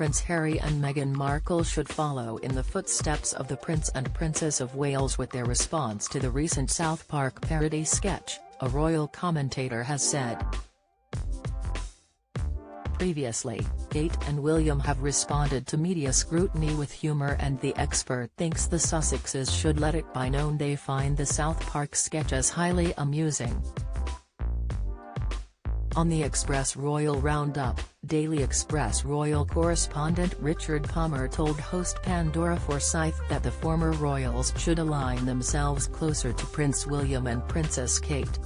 Prince Harry and Meghan Markle should follow in the footsteps of the Prince and Princess of Wales with their response to the recent South Park parody sketch, a royal commentator has said. Previously, Kate and William have responded to media scrutiny with humour, and the expert thinks the Sussexes should let it be known they find the South Park sketches highly amusing. On the Express Royal Roundup, Daily Express royal correspondent Richard Palmer told host Pandora Forsyth that the former royals should align themselves closer to Prince William and Princess Kate.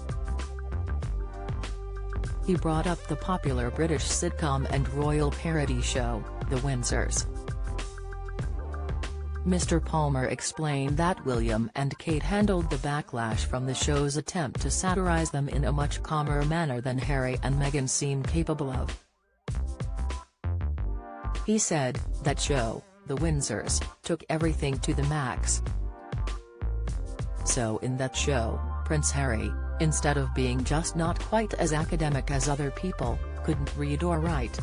He brought up the popular British sitcom and royal parody show, The Windsors. Mr. Palmer explained that William and Kate handled the backlash from the show's attempt to satirize them in a much calmer manner than Harry and Meghan seem capable of. He said, "That show, The Windsors, took everything to the max. So in that show, Prince Harry, instead of being just not quite as academic as other people, couldn't read or write.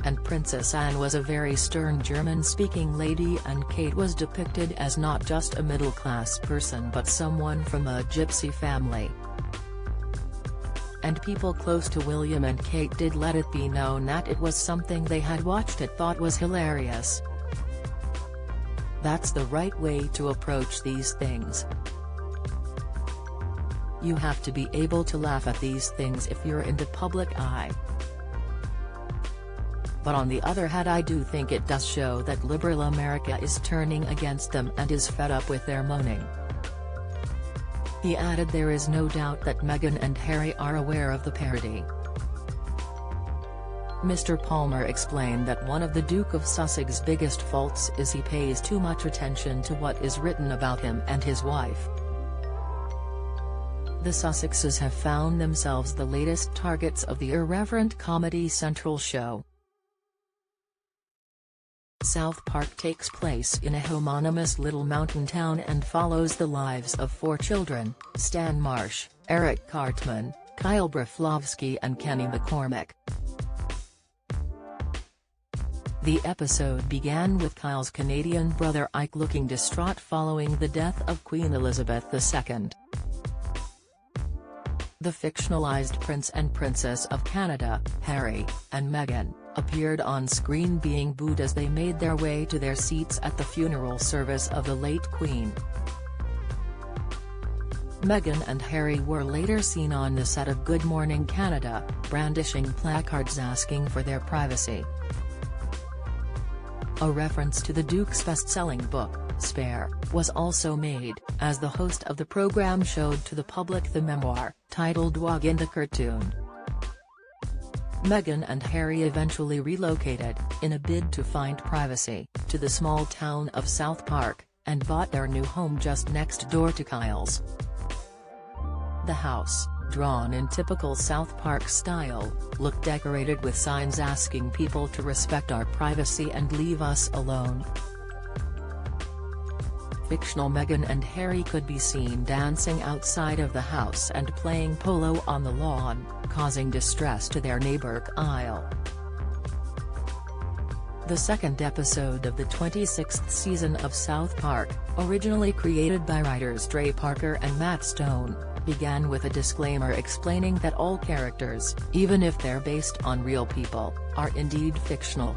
And Princess Anne was a very stern German-speaking lady, and Kate was depicted as not just a middle-class person but someone from a gypsy family. And people close to William and Kate did let it be known that it was something they had watched and thought was hilarious. That's the right way to approach these things. You have to be able to laugh at these things if you're in the public eye. But on the other hand, I do think it does show that liberal America is turning against them and is fed up with their moaning." He added there is no doubt that Meghan and Harry are aware of the parody. Mr. Palmer explained that one of the Duke of Sussex's biggest faults is he pays too much attention to what is written about him and his wife. The Sussexes have found themselves the latest targets of the irreverent Comedy Central show. South Park takes place in a homonymous little mountain town and follows the lives of 4 children, Stan Marsh, Eric Cartman, Kyle Broflovski and Kenny McCormick. The episode began with Kyle's Canadian brother Ike looking distraught following the death of Queen Elizabeth II. The fictionalized Prince and Princess of Canada, Harry, and Meghan, appeared on screen being booed as they made their way to their seats at the funeral service of the late Queen. Meghan and Harry were later seen on the set of Good Morning Canada, brandishing placards asking for their privacy. A reference to the Duke's best-selling book, Spare, was also made, as the host of the program showed to the public the memoir, titled Wog in the Cartoon. Meghan and Harry eventually relocated, in a bid to find privacy, to the small town of South Park, and bought their new home just next door to Kyle's. The house, drawn in typical South Park style, looked decorated with signs asking people to respect our privacy and leave us alone. Fictional Meghan and Harry could be seen dancing outside of the house and playing polo on the lawn, causing distress to their neighbor Kyle. The second episode of the 26th season of South Park, originally created by writers Trey Parker and Matt Stone, began with a disclaimer explaining that all characters, even if they're based on real people, are indeed fictional.